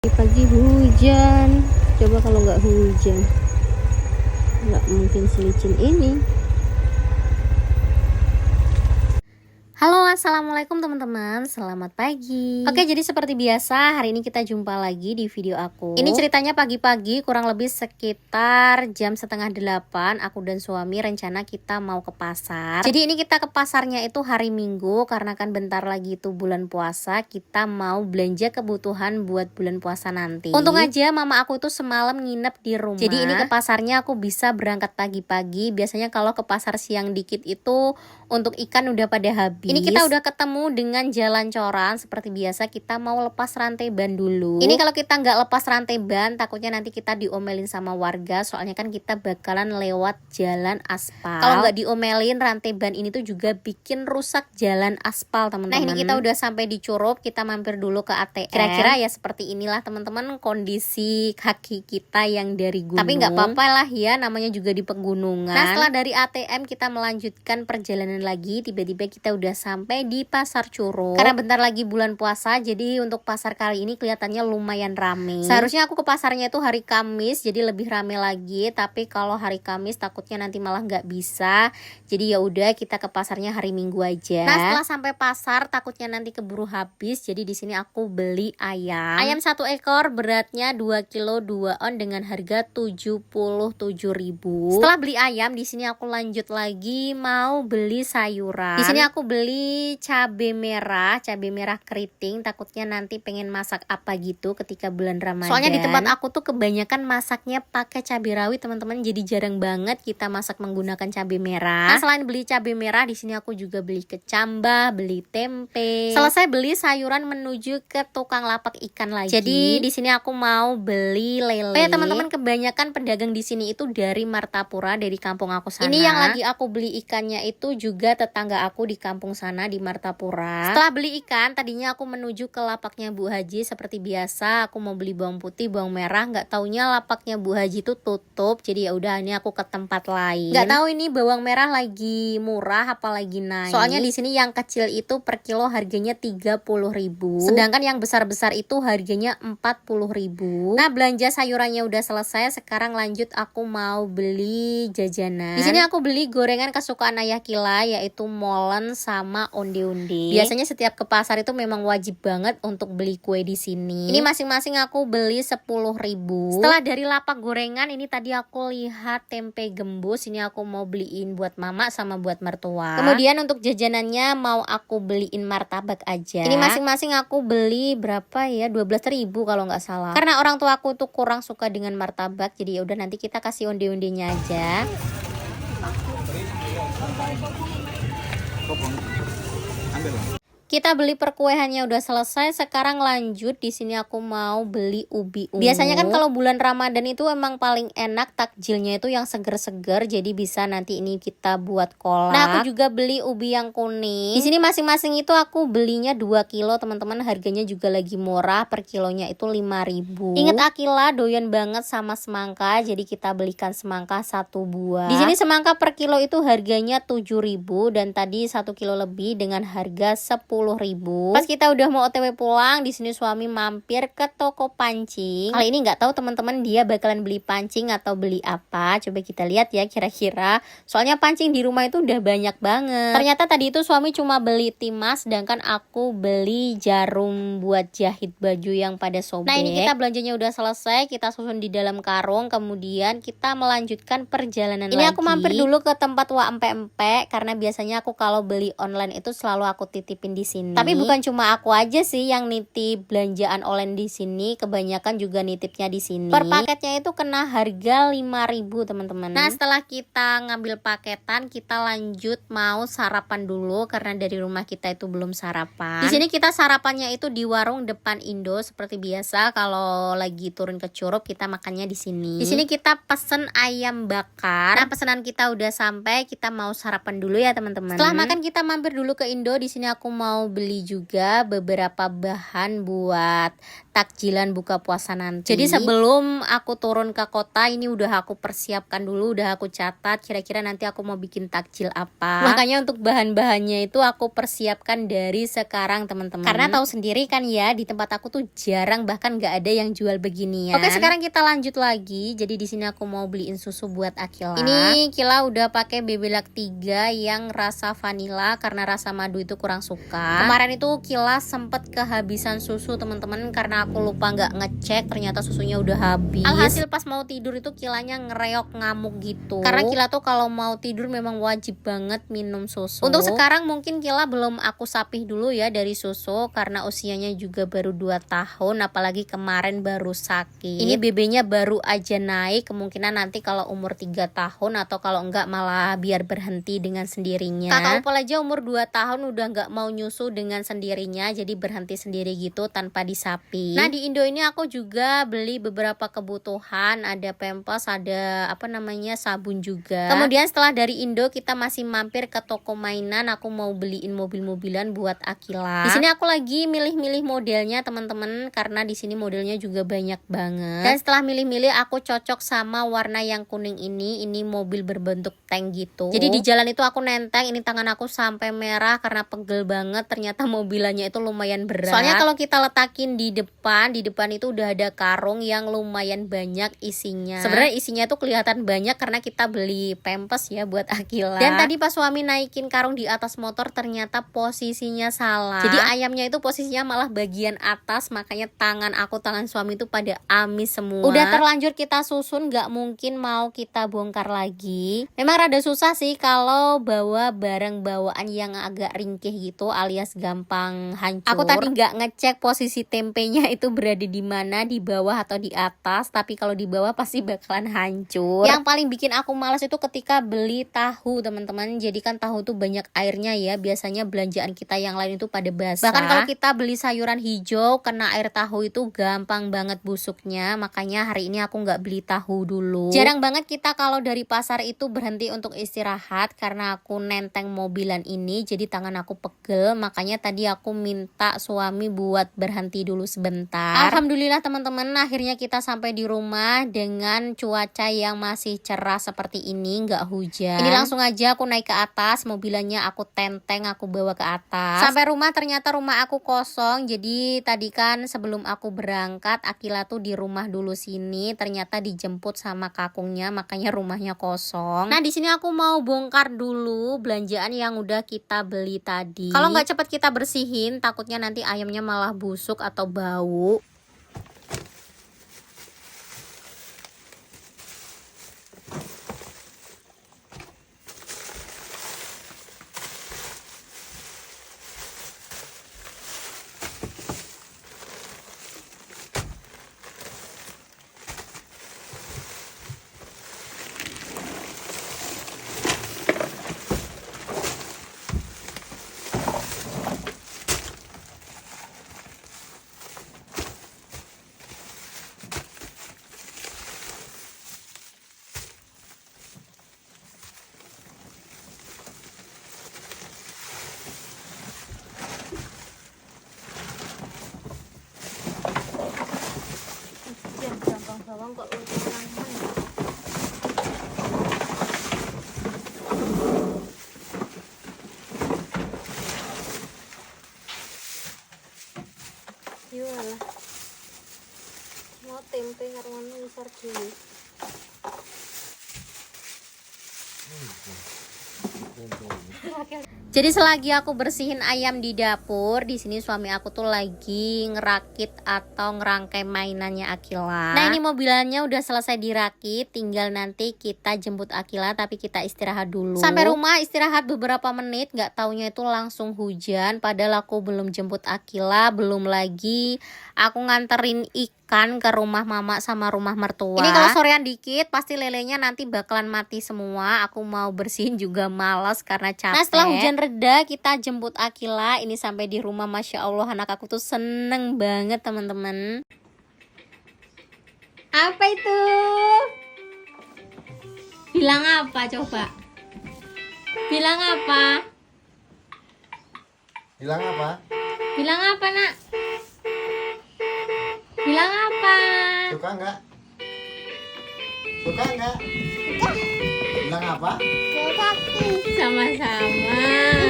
Pagi hujan, coba kalau nggak hujan nggak mungkin selicin ini. Halo, assalamualaikum teman-teman, selamat pagi. Oke, jadi seperti biasa hari ini kita jumpa lagi di video aku. Ini ceritanya pagi-pagi, kurang lebih sekitar jam setengah 8. Aku dan suami rencana kita mau ke pasar. Jadi ini kita ke pasarnya itu hari Minggu, karena kan bentar lagi itu bulan puasa. Kita mau belanja kebutuhan buat bulan puasa nanti. Untung aja mama aku tuh semalam nginep di rumah. Jadi ini ke pasarnya aku bisa berangkat pagi-pagi. Biasanya kalau ke pasar siang dikit itu untuk ikan udah pada habis. Ini kita udah ketemu dengan jalan coran. Seperti biasa kita mau lepas rantai ban dulu. Ini kalau kita nggak lepas rantai ban, takutnya nanti kita diomelin sama warga. Soalnya kan kita bakalan lewat jalan aspal. Kalau nggak diomelin, rantai ban ini tuh juga bikin rusak jalan aspal, teman-teman. Nah, ini kita udah sampai di Curup. Kita mampir dulu ke ATM. Kira-kira ya seperti inilah teman-teman kondisi kaki kita yang dari gunung. Tapi nggak apa-apa lah ya, namanya juga di pegunungan. Nah, setelah dari ATM kita melanjutkan perjalanan lagi. Tiba-tiba kita udah sampai di pasar Curup. Karena bentar lagi bulan puasa, jadi untuk pasar kali ini kelihatannya lumayan rame. Seharusnya aku ke pasarnya itu hari Kamis, jadi lebih rame lagi. Tapi kalau hari Kamis takutnya nanti malah nggak bisa. Jadi ya udah kita ke pasarnya hari Minggu aja. Nah, setelah sampai pasar takutnya nanti keburu habis. Jadi di sini aku beli ayam. Ayam 1 ekor beratnya 2 kilo 2 on dengan harga 77.000. Setelah beli ayam, di sini aku lanjut lagi mau beli sayuran. Di sini aku beli cabai merah keriting. Takutnya nanti pengen masak apa gitu ketika bulan Ramadan. Soalnya di tempat aku tuh kebanyakan masaknya pakai cabai rawit, teman-teman. Jadi jarang banget kita masak menggunakan cabai merah. Nah, selain beli cabai merah, di sini aku juga beli kecambah, beli tempe. Selesai beli sayuran menuju ke tukang lapak ikan lagi. Jadi di sini aku mau beli lele. Oh ya teman-teman, kebanyakan pedagang di sini itu dari Martapura, dari kampung aku sana. Ini yang lagi aku beli ikannya itu juga tetangga aku di kampung sana di Martapura. Setelah beli ikan, tadinya aku menuju ke lapaknya Bu Haji seperti biasa. Aku mau beli bawang putih, bawang merah. Nggak taunya lapaknya Bu Haji itu tutup. Jadi ya udah, ini aku ke tempat lain. Nggak tahu ini bawang merah lagi murah apa lagi naik. Soalnya di sini yang kecil itu per kilo harganya 30.000. Sedangkan yang besar-besar itu harganya 40.000. Nah, belanja sayurannya udah selesai. Sekarang lanjut aku mau beli jajanan. Di sini aku beli gorengan kesukaan ayah Kila, yaitu molen sama onde-onde. Biasanya setiap ke pasar itu memang wajib banget untuk beli kue di sini. Ini masing-masing aku beli 10.000. Setelah dari lapak gorengan, ini tadi aku lihat tempe gembus. Ini aku mau beliin buat mama sama buat mertua. Kemudian untuk jajanannya mau aku beliin martabak aja. Ini masing-masing aku beli berapa ya? 12.000 kalau nggak salah. Karena orang tua aku tuh kurang suka dengan martabak, jadi ya udah nanti kita kasih onde-ondenya aja. Kita beli perkuehannya udah selesai. Sekarang lanjut, di sini aku mau beli ubi ungu. Biasanya kan kalau bulan Ramadan itu emang paling enak takjilnya itu yang seger-seger. Jadi bisa nanti ini kita buat kolak. Nah, aku juga beli ubi yang kuning. Di sini masing-masing itu aku belinya 2 kilo, teman-teman. Harganya juga lagi murah, per kilonya itu 5.000. Ingat Akila doyan banget sama semangka, jadi kita belikan semangka 1 buah. Di sini semangka per kilo itu harganya 7.000 dan tadi 1 kilo lebih dengan harga 10.000. Pas kita udah mau OTW pulang, di sini suami mampir ke toko pancing. Kali ini nggak tahu teman-teman dia bakalan beli pancing atau beli apa. Coba kita lihat ya kira-kira. Soalnya pancing di rumah itu udah banyak banget. Ternyata tadi itu suami cuma beli timah, sedangkan aku beli jarum buat jahit baju yang pada sobek. Nah, ini kita belanjanya udah selesai, kita susun di dalam karung, kemudian kita melanjutkan perjalanan lagi. Ini aku mampir dulu ke tempat Wa Empe-empe, karena biasanya aku kalau beli online itu selalu aku titipin di sini. Tapi bukan cuma aku aja sih yang nitip belanjaan online di sini, kebanyakan juga nitipnya di sini. Per paketnya itu kena harga 5.000, teman-teman. Nah, setelah kita ngambil paketan, kita lanjut mau sarapan dulu karena dari rumah kita itu belum sarapan. Di sini kita sarapannya itu di warung depan Indo seperti biasa. Kalau lagi turun ke Curup kita makannya di sini. Di sini kita pesen ayam bakar. Nah, pesanan kita udah sampai, kita mau sarapan dulu ya, teman-teman. Setelah makan kita mampir dulu ke Indo. Di sini aku mau mau beli juga beberapa bahan buat takjilan buka puasa nanti. Jadi sebelum aku turun ke kota ini udah aku persiapkan dulu, udah aku catat kira-kira nanti aku mau bikin takjil apa. Makanya untuk bahan-bahannya itu aku persiapkan dari sekarang teman-teman. Karena tahu sendiri kan ya, di tempat aku tuh jarang bahkan nggak ada yang jual beginian. Oke, sekarang kita lanjut lagi. Jadi di sini aku mau beliin susu buat Akila. Ini Kila udah pakai Bebelac 3 yang rasa vanilla karena rasa madu itu kurang suka. Kemarin itu Kila sempet kehabisan susu teman-teman karena aku lupa nggak ngecek, ternyata susunya udah habis. Alhasil pas mau tidur itu Kilanya ngereok ngamuk gitu. Karena Kila tuh kalau mau tidur memang wajib banget minum susu. Untuk sekarang mungkin Kila belum aku sapih dulu ya dari susu karena usianya juga baru 2 tahun, apalagi kemarin baru sakit. Ini BB-nya baru aja naik, kemungkinan nanti kalau umur 3 tahun atau kalau enggak malah biar berhenti dengan sendirinya. Kakak Upol aja umur 2 tahun udah nggak mau nyusu dengan sendirinya, jadi berhenti sendiri gitu tanpa disapi. Nah di Indo ini aku juga beli beberapa kebutuhan, ada pampers, ada apa namanya sabun juga. Kemudian setelah dari Indo kita masih mampir ke toko mainan, aku mau beliin mobil-mobilan buat Akila. Di sini aku lagi milih-milih modelnya teman-teman karena di sini modelnya juga banyak banget. Dan setelah milih-milih aku cocok sama warna yang kuning ini mobil berbentuk tank gitu. Jadi di jalan itu aku nenteng, ini tangan aku sampai merah karena pegel banget, ternyata mobilannya itu lumayan berat. Soalnya kalau kita letakin di depan itu udah ada karung yang lumayan banyak isinya. Sebenarnya isinya tuh kelihatan banyak karena kita beli pampers ya buat Akila. Dan tadi pas suami naikin karung di atas motor ternyata posisinya salah. Jadi ayamnya itu posisinya malah bagian atas, makanya tangan suami itu pada amis semua. Udah terlanjur kita susun, nggak mungkin mau kita bongkar lagi. Memang rada susah sih kalau bawa barang bawaan yang agak ringkih gitu alias gampang hancur. Aku tadi nggak ngecek posisi tempenya itu berada di mana, di bawah atau di atas, tapi kalau di bawah pasti bakalan hancur. Yang paling bikin aku malas itu ketika beli tahu teman-teman. Jadi kan tahu tuh banyak airnya ya, biasanya belanjaan kita yang lain itu pada basah. Bahkan kalau kita beli sayuran hijau kena air tahu itu gampang banget busuknya, makanya hari ini aku nggak beli tahu dulu. Jarang banget kita kalau dari pasar itu berhenti untuk istirahat karena aku nenteng mobilan ini, jadi tangan aku pegel, makanya tadi aku minta suami buat berhenti dulu sebentar. Alhamdulillah teman-teman, akhirnya kita sampai di rumah dengan cuaca yang masih cerah seperti ini, nggak hujan. Ini langsung aja aku naik ke atas, mobilannya aku tenteng, aku bawa ke atas. Sampai rumah ternyata rumah aku kosong. Jadi tadi kan sebelum aku berangkat Akila tuh di rumah dulu sini, ternyata dijemput sama kakungnya, makanya rumahnya kosong. Nah di sini aku mau bongkar dulu belanjaan yang udah kita beli tadi. Kalau nggak cepet kita bersihin, takutnya nanti ayamnya malah busuk atau bau. Bawang kok Iyalah. Mau tempe karena besar gini. Jadi selagi aku bersihin ayam di dapur, di sini suami aku tuh lagi ngerakit atau ngerangkai mainannya Akila. Nah ini mobilannya udah selesai dirakit, tinggal nanti kita jemput Akila, tapi kita istirahat dulu. Sampai rumah istirahat beberapa menit, nggak taunya itu langsung hujan. Padahal aku belum jemput Akila, belum lagi aku nganterin ikan ke rumah mama sama rumah mertua. Ini kalau sorean dikit pasti lelenya nanti bakalan mati semua. Aku mau bersihin juga males karena capek. Nah setelah hujan reda kita jemput Akila. Ini sampai di rumah, Masya Allah anak aku tuh seneng banget teman-teman. Apa itu? Bilang apa coba? Bilang apa? Bilang apa? Bilang apa, Nak? Bilang apa? Suka nggak? Suka nggak? Bilang apa? Sama-sama.